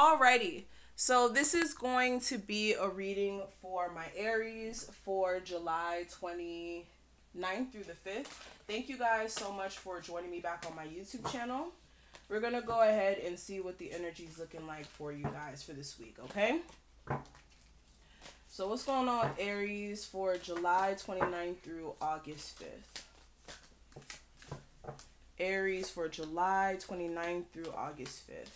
Alrighty, so this is going to be a reading for my Aries for July 29th through the 5th. Thank you guys so much for joining me back on my YouTube channel. We're going to go ahead and see what the energy is looking like for you guys for this week, okay? So what's going on with Aries for July 29th through August 5th? Aries for July 29th through August 5th.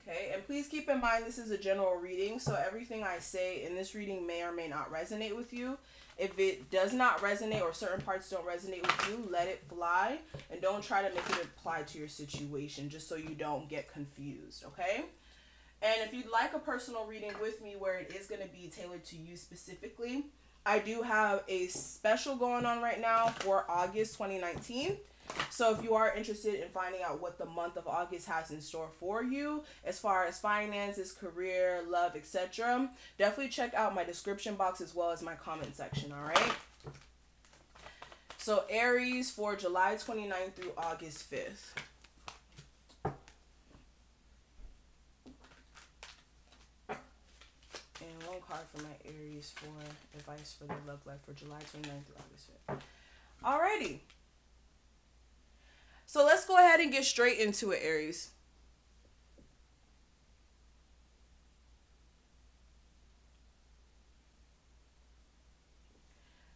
Okay, and please keep in mind this is a general reading, so everything I say in this reading may or may not resonate with you. If it does not resonate or certain parts don't resonate with you, let it fly and don't try to make it apply to your situation just so you don't get confused, okay? And if you'd like a personal reading with me where it is going to be tailored to you specifically, I do have a special going on right now for August 2019. So if you are interested in finding out what the month of August has in store for you, as far as finances, career, love, etc., definitely check out my description box as well as my comment section, all right? So Aries for July 29th through August 5th. And one card for my Aries for advice for their love life for July 29th through August 5th. Alrighty. So let's go ahead and get straight into it, Aries.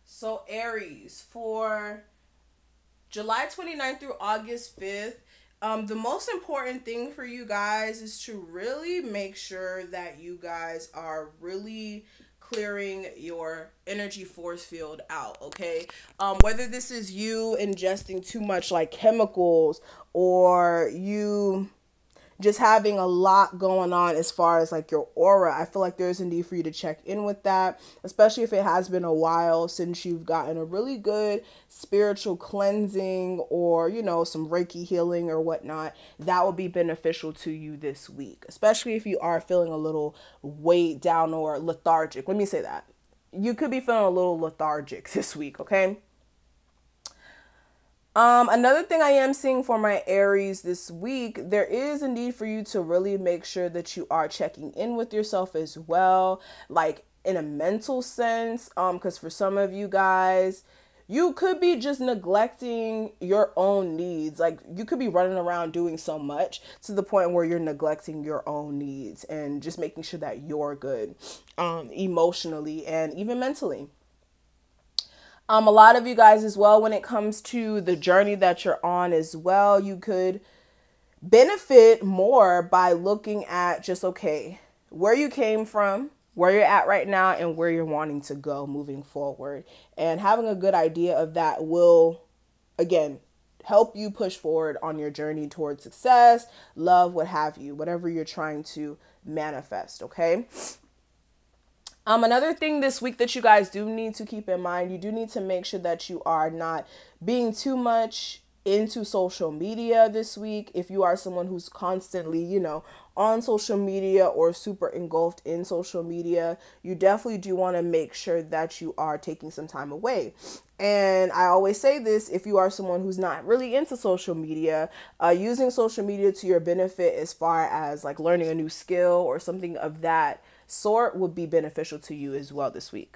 So Aries, for July 29th through August 5th, the most important thing for you guys is to really make sure that you guys are really clearing your energy force field out, okay? Whether this is you ingesting too much like chemicals or you just having a lot going on as far as like your aura, I feel like there's a need for you to check in with that, especially if it has been a while since you've gotten a really good spiritual cleansing or, you know, some Reiki healing or whatnot. That will be beneficial to you this week, especially if you are feeling a little weighed down or lethargic. Let me say that. You could be feeling a little lethargic this week, okay? Another thing I am seeing for my Aries this week, there is a need for you to really make sure that you are checking in with yourself as well, like in a mental sense, because for some of you guys, you could be just neglecting your own needs. Like you could be running around doing so much to the point where you're neglecting your own needs and just making sure that you're good, emotionally and even mentally. A lot of you guys as well, when it comes to the journey that you're on as well, you could benefit more by looking at just, okay, where you came from, where you're at right now, and where you're wanting to go moving forward. And having a good idea of that will, again, help you push forward on your journey towards success, love, what have you, whatever you're trying to manifest, okay? Another thing this week that you guys do need to keep in mind, you do need to make sure that you are not being too much into social media this week. If you are someone who's constantly, you know, on social media or super engulfed in social media, you definitely do want to make sure that you are taking some time away. And I always say this, if you are someone who's not really into social media, using social media to your benefit as far as like learning a new skill or something of that sort would be beneficial to you as well this week.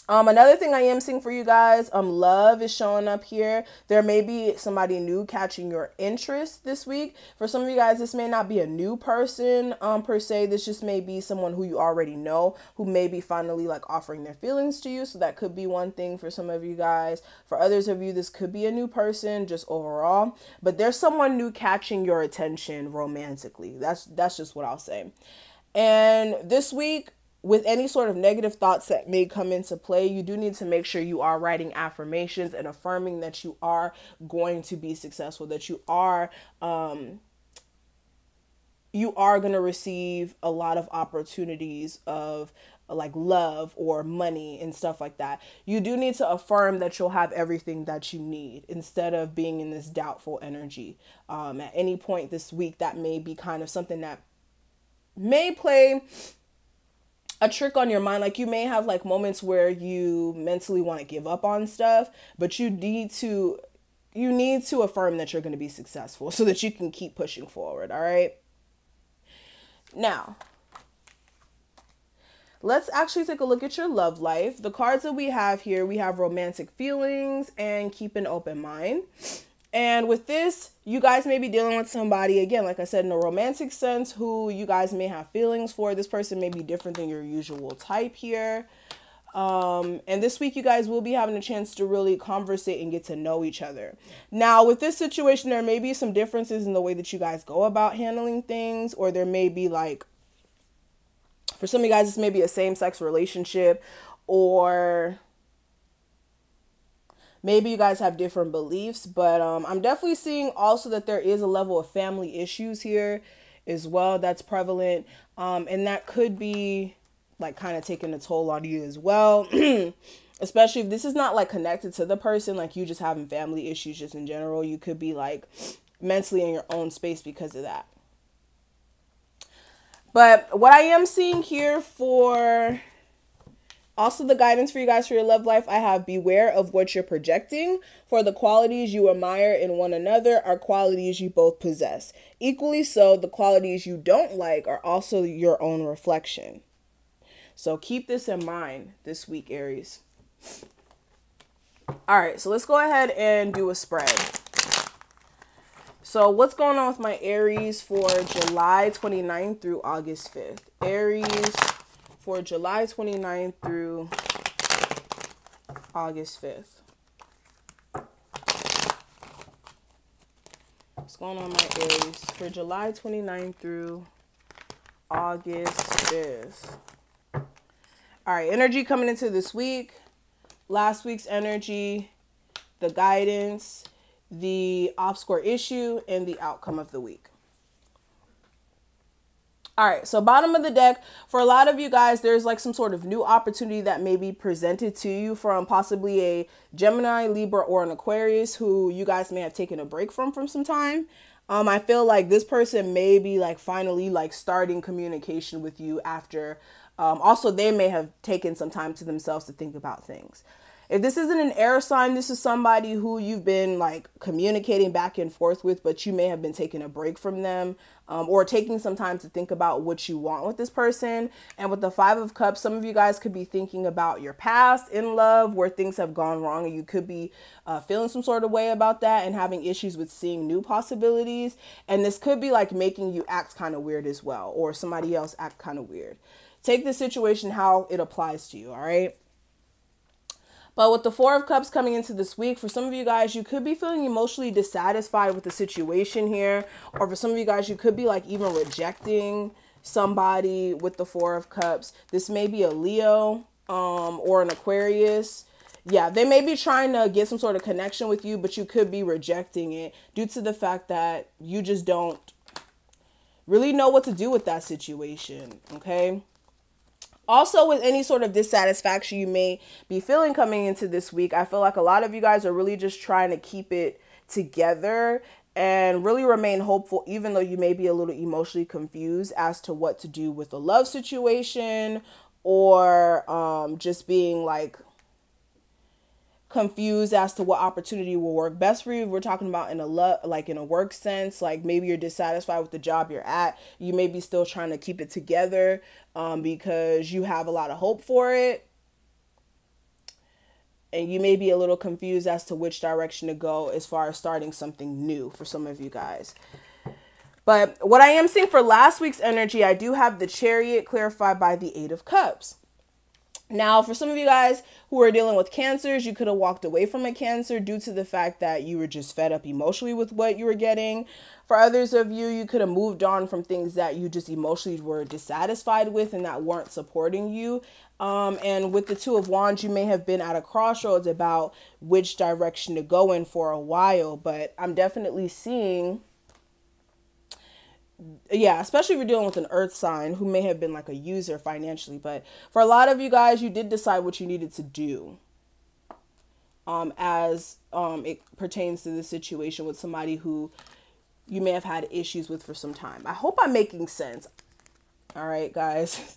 Another thing I am seeing for you guys, love is showing up here. There may be somebody new catching your interest this week. For some of you guys, this may not be a new person per se. This just may be someone who you already know, who may be finally like offering their feelings to you. So that could be one thing for some of you guys. For others of you, this could be a new person just overall. But there's someone new catching your attention romantically. That's just what I'll say. And this week, with any sort of negative thoughts that may come into play, you do need to make sure you are writing affirmations and affirming that you are going to be successful, that you are going to receive a lot of opportunities of like love or money and stuff like that. You do need to affirm that you'll have everything that you need instead of being in this doubtful energy. At any point this week, that may be kind of something that may play a trick on your mind. Like you may have like moments where you mentally want to give up on stuff, but you need to you need to affirm that you're going to be successful so that you can keep pushing forward. All right. Now, let's actually take a look at your love life. The cards that we have here, we have romantic feelings and keep an open mind. And with this, you guys may be dealing with somebody, again, like I said, in a romantic sense, who you guys may have feelings for. This person may be different than your usual type here. And this week, you guys will be having a chance to really conversate and get to know each other. Now, with this situation, there may be some differences in the way that you guys go about handling things, or there may be like, for some of you guys, this may be a same-sex relationship, or maybe you guys have different beliefs, but I'm definitely seeing also that there is a level of family issues here as well that's prevalent. And that could be like kind of taking a toll on you as well. Especially if this is not like connected to the person, like you just having family issues just in general. You could be like mentally in your own space because of that. But what I am seeing here for also the guidance for you guys for your love life, I have beware of what you're projecting, for the qualities you admire in one another are qualities you both possess. Equally so, the qualities you don't like are also your own reflection. So keep this in mind this week, Aries. All right, so let's go ahead and do a spread. So what's going on with my Aries for July 29th through August 5th? Aries for July 29th through August 5th. What's going on, my Aries for July 29th through August 5th? All right, energy coming into this week. Last week's energy, the guidance, the obscure issue, and the outcome of the week. All right, so bottom of the deck, for a lot of you guys, there's like some sort of new opportunity that may be presented to you from possibly a Gemini, Libra, or an Aquarius who you guys may have taken a break from some time. I feel like this person may be like finally like starting communication with you after. Also, they may have taken some time to themselves to think about things. If this isn't an air sign, this is somebody who you've been like communicating back and forth with, but you may have been taking a break from them, or taking some time to think about what you want with this person. And with the Five of Cups, some of you guys could be thinking about your past in love where things have gone wrong, and you could be feeling some sort of way about that and having issues with seeing new possibilities. And this could be like making you act kind of weird as well, or somebody else act kind of weird. Take the situation how it applies to you, all right? But with the Four of Cups coming into this week, for some of you guys, you could be feeling emotionally dissatisfied with the situation here. Or for some of you guys, you could be like even rejecting somebody with the Four of Cups. This may be a Leo or an Aquarius. Yeah, they may be trying to get some sort of connection with you, but you could be rejecting it due to the fact that you just don't really know what to do with that situation, okay? Also, with any sort of dissatisfaction you may be feeling coming into this week, I feel like a lot of you guys are really just trying to keep it together and really remain hopeful, even though you may be a little emotionally confused as to what to do with the love situation, or just being like confused as to what opportunity will work best for you. We're talking about in a work sense, like maybe you're dissatisfied with the job you're at. You may be still trying to keep it together because you have a lot of hope for it. And you may be a little confused as to which direction to go as far as starting something new for some of you guys. But what I am seeing for last week's energy, I do have the Chariot clarified by the Eight of Cups. Now, for some of you guys who are dealing with cancers, you could have walked away from a cancer due to the fact that you were just fed up emotionally with what you were getting. For others of you, you could have moved on from things that you just emotionally were dissatisfied with and that weren't supporting you. And with the Two of Wands, you may have been at a crossroads about which direction to go in for a while. But I'm definitely seeing, yeah, especially if you're dealing with an earth sign who may have been like a user financially. But for a lot of you guys, you did decide what you needed to do as it pertains to the situation with somebody who you may have had issues with for some time. I hope I'm making sense. All right, guys.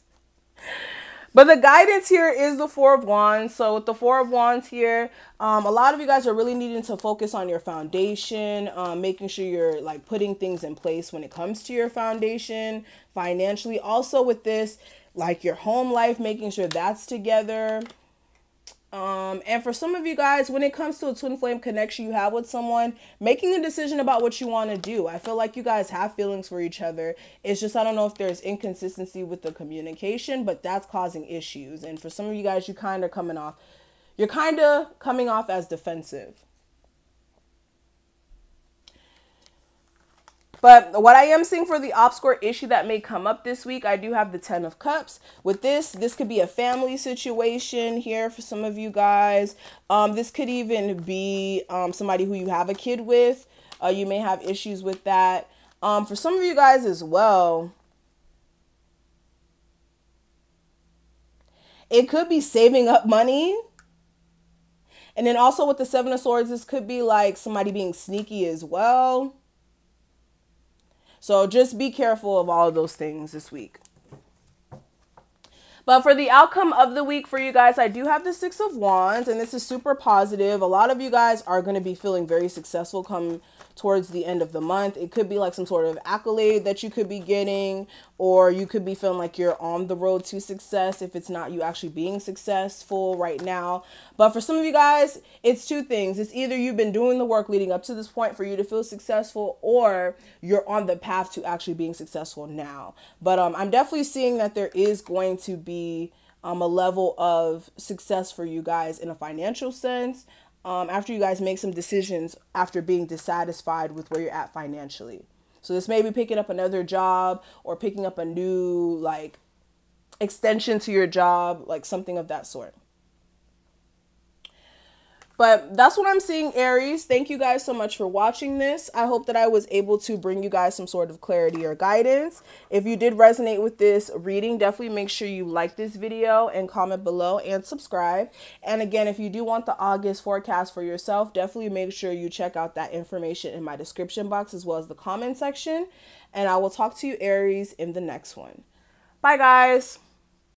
But the guidance here is the Four of Wands. So with the Four of Wands here, a lot of you guys are really needing to focus on your foundation, making sure you're like putting things in place when it comes to your foundation financially. Also with this, like your home life, making sure that's together. And for some of you guys, when it comes to a twin flame connection you have with someone, making a decision about what you want to do. I feel like you guys have feelings for each other. It's just, I don't know if there's inconsistency with the communication, but that's causing issues. And for some of you guys, you're kind of coming off as defensive. But what I am seeing for the obscure issue that may come up this week, I do have the Ten of Cups. With this could be a family situation here for some of you guys. This could even be somebody who you have a kid with. You may have issues with that. For some of you guys as well, it could be saving up money. And then also with the Seven of Swords, this could be like somebody being sneaky as well. So just be careful of all of those things this week. But for the outcome of the week for you guys, I do have the Six of Wands, and this is super positive. A lot of you guys are going to be feeling very successful come towards the end of the month. It could be like some sort of accolade that you could be getting, or you could be feeling like you're on the road to success if it's not you actually being successful right now. But for some of you guys, it's two things. It's either you've been doing the work leading up to this point for you to feel successful, or you're on the path to actually being successful now. But I'm definitely seeing that there is going to be a level of success for you guys in a financial sense. After you guys make some decisions after being dissatisfied with where you're at financially. So this may be picking up another job or picking up a new like extension to your job, like something of that sort. But that's what I'm seeing, Aries. Thank you guys so much for watching this. I hope that I was able to bring you guys some sort of clarity or guidance. If you did resonate with this reading, definitely make sure you like this video and comment below and subscribe. And again, if you do want the August forecast for yourself, definitely make sure you check out that information in my description box as well as the comment section. And I will talk to you, Aries, in the next one. Bye, guys.